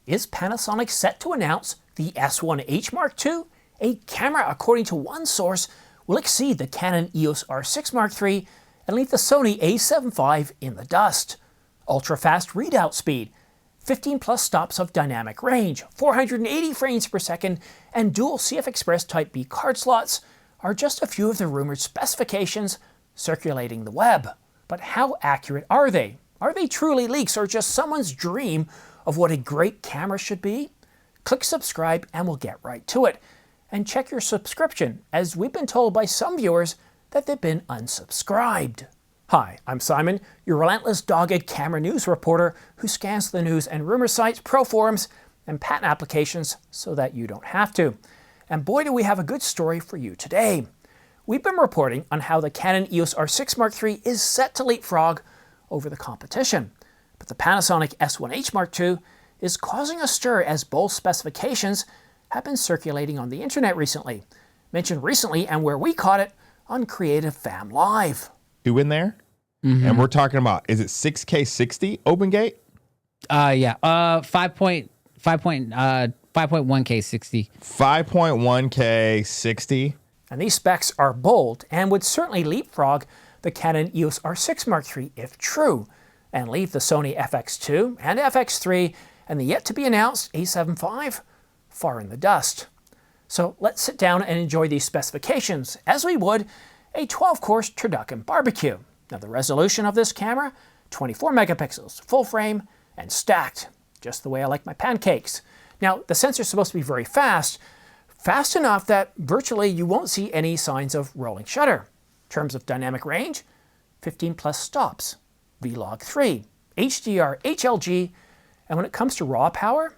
Is Panasonic set to announce the S1H II? A camera, according to one source, will exceed the Canon EOS R6 III and leave the Sony A7 IV in the dust. Ultra-fast readout speed, 15 plus stops of dynamic range, 480 frames per second, and dual CF Express Type B card slots are just a few of the rumored specifications circulating the web. But how accurate are they? Are they truly leaks or just someone's dream of what a great camera should be? Click subscribe and we'll get right to it. And check your subscription, as we've been told by some viewers that they've been unsubscribed. Hi, I'm Simon, your relentless, dogged camera news reporter who scans the news and rumor sites, pro forums, and patent applications so that you don't have to. And boy, do we have a good story for you today. We've been reporting on how the Canon EOS R6 III is set to leapfrog over the competition. But the Panasonic S1H II is causing a stir as both specifications have been circulating on the internet recently. Mentioned recently and where we caught it on Creative Fam Live. Two in there, and we're talking about, is it 6K 60 open gate? Yeah, 5.1K 60. 5.1K 60. And these specs are bold and would certainly leapfrog the Canon EOS R6 III if true, and leave the Sony FX2 and FX3 and the yet-to-be-announced A7 V far in the dust. So let's sit down and enjoy these specifications as we would a 12-course turducken barbecue. Now the resolution of this camera, 24 megapixels, full frame, and stacked, just the way I like my pancakes. Now the sensor's supposed to be very fast, fast enough that virtually you won't see any signs of rolling shutter. In terms of dynamic range, 15 plus stops, V-Log 3, HDR, HLG, and when it comes to raw power,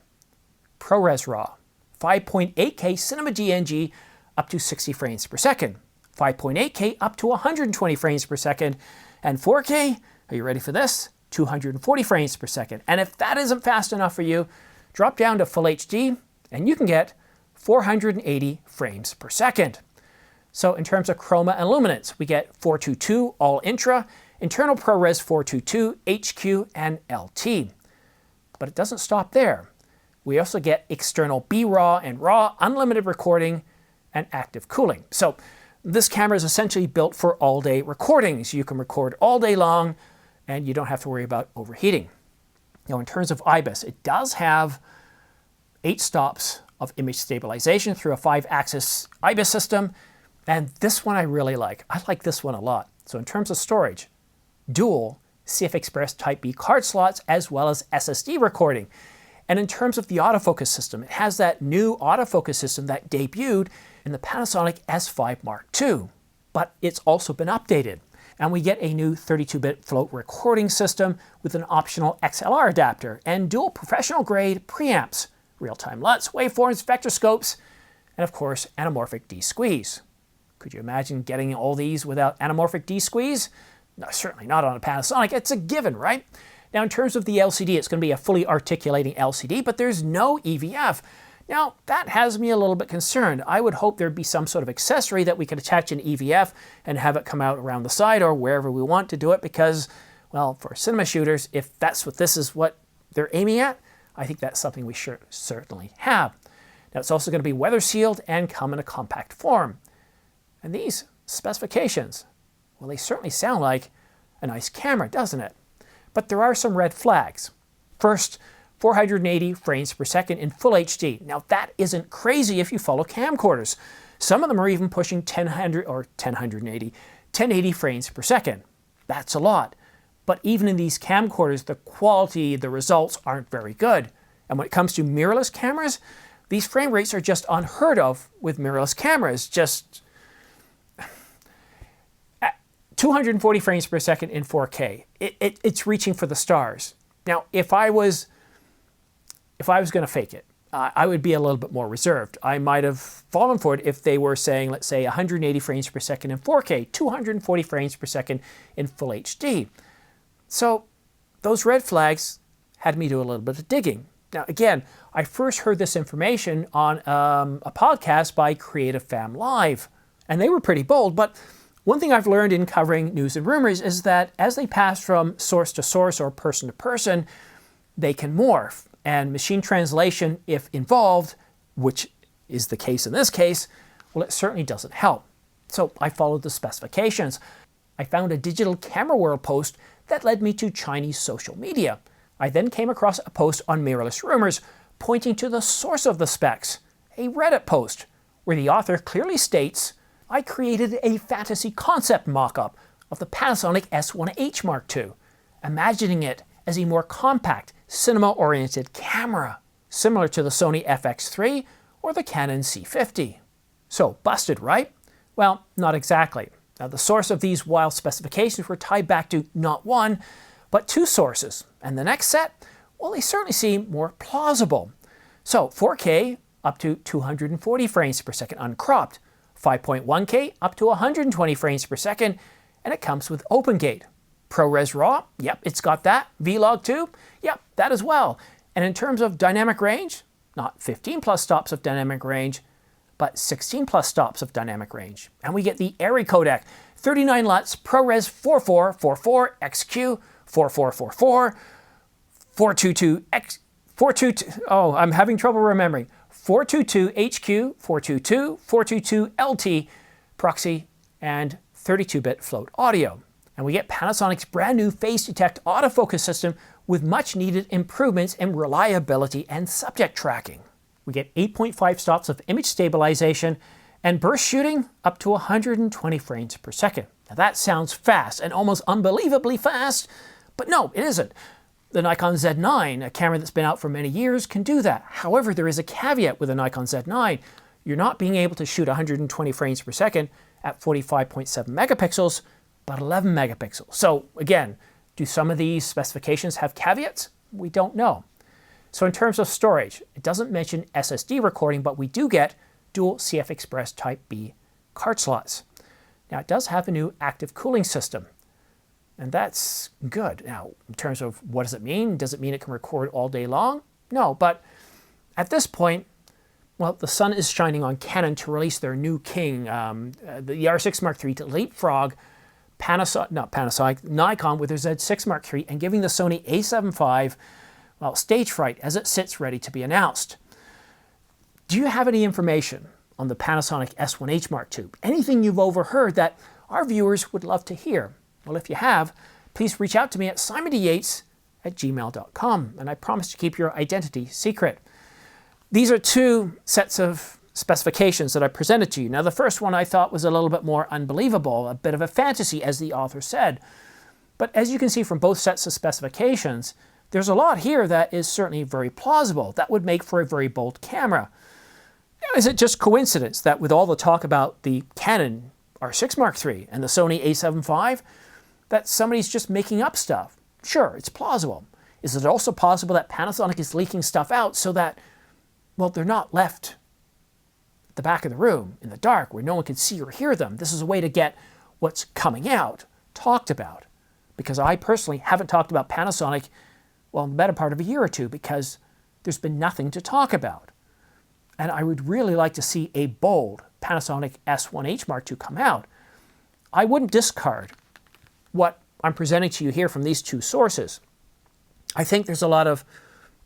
ProRes RAW, 5.8K Cinema DNG up to 60 frames per second, 5.8K up to 120 frames per second, and 4K, are you ready for this? 240 frames per second. And if that isn't fast enough for you, drop down to Full HD and you can get 480 frames per second. So in terms of chroma and luminance, we get 422 all intra, internal ProRes 422, HQ, and LT. But it doesn't stop there. We also get external B-RAW and RAW, unlimited recording, and active cooling. So this camera is essentially built for all-day recordings. You can record all day long, and you don't have to worry about overheating. Now, in terms of IBIS, it does have 8 stops of image stabilization through a 5-axis IBIS system, and this one I really like. I like this one a lot. So in terms of storage, dual CF Express Type B card slots as well as SSD recording. And in terms of the autofocus system, it has that new autofocus system that debuted in the Panasonic S5 Mark II, but it's also been updated. And we get a new 32-bit float recording system with an optional XLR adapter and dual professional-grade preamps, real-time LUTs, waveforms, vector scopes, and of course, anamorphic D-squeeze. Could you imagine getting all these without anamorphic D-squeeze? No, certainly not on a Panasonic. It's a given, right? Now, in terms of the LCD, it's going to be a fully articulating LCD, but there's no EVF. Now, that has me a little bit concerned. I would hope there'd be some sort of accessory that we could attach an EVF and have it come out around the side or wherever we want to do it because, well, for cinema shooters, if that's what this is what they're aiming at, I think that's something we should certainly have. Now, it's also going to be weather sealed and come in a compact form. And these specifications, well, they certainly sound like a nice camera, doesn't it? But there are some red flags. First, 480 frames per second in Full HD. Now that isn't crazy if you follow camcorders. Some of them are even pushing 1080 frames per second. That's a lot. But even in these camcorders, the quality, the results aren't very good. And when it comes to mirrorless cameras, these frame rates are just unheard of with mirrorless cameras. Just 240 frames per second in 4K. It's reaching for the stars. Now, if I was going to fake it, I would be a little bit more reserved. I might have fallen for it if they were saying, let's say, 180 frames per second in 4K, 240 frames per second in Full HD. So those red flags had me do a little bit of digging. Now, again, I first heard this information on a podcast by Creative Fam Live, and they were pretty bold, but one thing I've learned in covering news and rumors is that as they pass from source to source or person to person, they can morph. and machine translation, if involved, which is the case in this case, well, it certainly doesn't help. So I followed the specifications. I found a Digital Camera World post that led me to Chinese social media. I then came across a post on Mirrorless Rumors pointing to the source of the specs, a Reddit post, where the author clearly states, I created a fantasy concept mock-up of the Panasonic S1H II, imagining it as a more compact, cinema-oriented camera, similar to the Sony FX3 or the Canon C50. So, busted, right? Well, not exactly. Now, the source of these wild specifications were tied back to not one, but two sources. And the next set, well, they certainly seem more plausible. So, 4K up to 240 frames per second uncropped, 5.1K up to 120 frames per second, and it comes with OpenGate. ProRes RAW, yep, it's got that. Vlog 2, yep, that as well. And in terms of dynamic range, not 15 plus stops of dynamic range, but 16 plus stops of dynamic range. And we get the ARRI codec, 39 LUTs, ProRes 4444 XQ 4444, 422 X 422. Oh, I'm having trouble remembering. 422 HQ, 422, 422 LT, proxy, and 32-bit float audio. And we get Panasonic's brand new Phase Detect autofocus system with much needed improvements in reliability and subject tracking. We get 8.5 stops of image stabilization and burst shooting up to 120 frames per second. Now that sounds fast and almost unbelievably fast, but no, it isn't. The Nikon Z9, a camera that's been out for many years, can do that. However, there is a caveat with the Nikon Z9. You're not being able to shoot 120 frames per second at 45.7 megapixels, but 11 megapixels. So again, do some of these specifications have caveats? We don't know. So in terms of storage, it doesn't mention SSD recording, but we do get dual CF Express Type B card slots. Now it does have a new active cooling system, and that's good. Now, in terms of what does it mean? Does it mean it can record all day long? No, but at this point, well, the sun is shining on Canon to release their new king, the R6 Mark III to leapfrog Nikon with their Z6 Mark III and giving the Sony a7 IV, well, stage fright as it sits ready to be announced. Do you have any information on the Panasonic S1H Mark II? Anything you've overheard that our viewers would love to hear? Well, if you have, please reach out to me at simondayates@gmail.com, and I promise to keep your identity secret. These are two sets of specifications that I presented to you. Now, the first one I thought was a little bit more unbelievable, a bit of a fantasy, as the author said. But as you can see from both sets of specifications, there's a lot here that is certainly very plausible. That would make for a very bold camera. Now, is it just coincidence that with all the talk about the Canon R6 Mark III and the Sony a7 IV, that somebody's just making up stuff? Sure, it's plausible. Is it also possible that Panasonic is leaking stuff out so that, well, they're not left at the back of the room in the dark where no one can see or hear them? This is a way to get what's coming out talked about. Because I personally haven't talked about Panasonic, well, in the better part of a year or two, because there's been nothing to talk about. And I would really like to see a bold Panasonic S1H Mark II come out. I wouldn't discard what I'm presenting to you here from these two sources. I think there's a lot of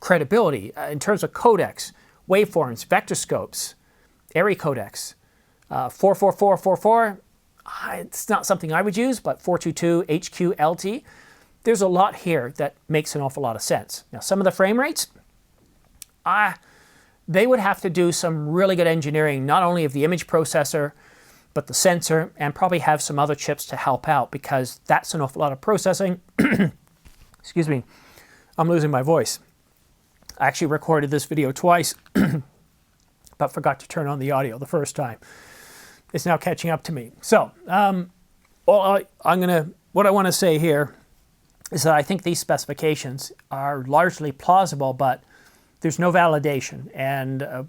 credibility in terms of codecs, waveforms, vector scopes, ARRI codecs. 44444, it's not something I would use, but 422 HQ LT. There's a lot here that makes an awful lot of sense. Now, some of the frame rates, they would have to do some really good engineering, not only of the image processor, but the sensor, and probably have some other chips to help out, because that's an awful lot of processing. Excuse me, I'm losing my voice. I actually recorded this video twice, but forgot to turn on the audio the first time. It's now catching up to me. So, what I want to say here is that I think these specifications are largely plausible, but there's no validation. And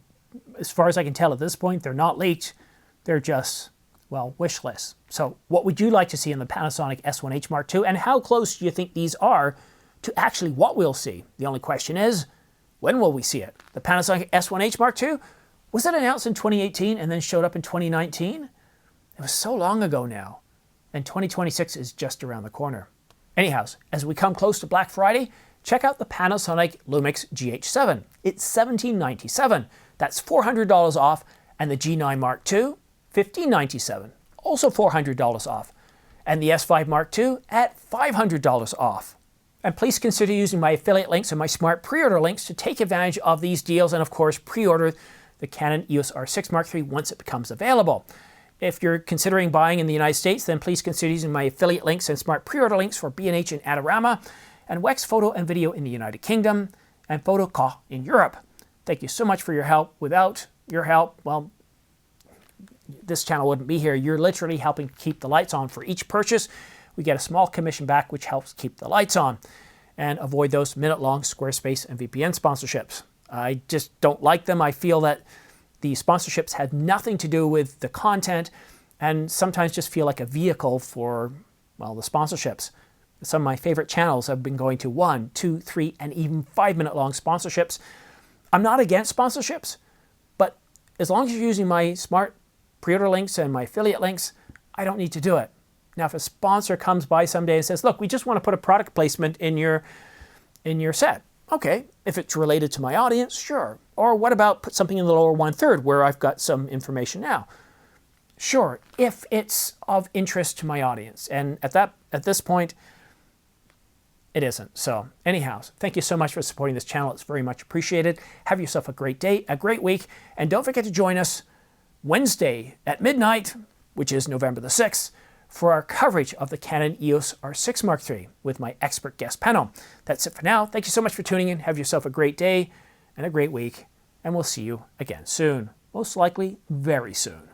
as far as I can tell at this point, they're not leaked. They're just, well, wish lists. So what would you like to see in the Panasonic S1H Mark II? And how close do you think these are to actually what we'll see? The only question is, when will we see it? The Panasonic S1H Mark II, was it announced in 2018 and then showed up in 2019? It was so long ago now. And 2026 is just around the corner. Anyhow, as we come close to Black Friday, check out the Panasonic Lumix GH7. It's $1797. That's $400 off. And the G9 Mark II, $1597. Also $400 off. And the S5 Mark II at $500 off. And please consider using my affiliate links and my smart pre-order links to take advantage of these deals and of course pre-order the Canon EOS R6 Mark III once it becomes available. If you're considering buying in the United States, then please consider using my affiliate links and smart pre-order links for B&H in Adorama, and Wex Photo and Video in the United Kingdom, and Photoca in Europe. Thank you so much for your help. Without your help, well, this channel wouldn't be here. You're literally helping keep the lights on. For each purchase, we get a small commission back, which helps keep the lights on and avoid those minute-long Squarespace and VPN sponsorships. I just don't like them. I feel that the sponsorships had nothing to do with the content and sometimes just feel like a vehicle for, well, the sponsorships. Some of my favorite channels have been going to 1, 2, 3, and even 5-minute-long sponsorships. I'm not against sponsorships, but as long as you're using my smart pre-order links and my affiliate links, I don't need to do it. Now, if a sponsor comes by someday and says, look, we just want to put a product placement in your set. Okay, if it's related to my audience, sure. Or what about put something in the lower 1/3 where I've got some information now? Sure, if it's of interest to my audience. And at this point, it isn't. So anyhow, thank you so much for supporting this channel. It's very much appreciated. Have yourself a great day, a great week, and don't forget to join us Wednesday at midnight, which is November the 6th, for our coverage of the Canon EOS R6 Mark III with my expert guest panel. That's it for now. Thank you so much for tuning in. Have yourself a great day and a great week, and we'll see you again soon. Most likely, very soon.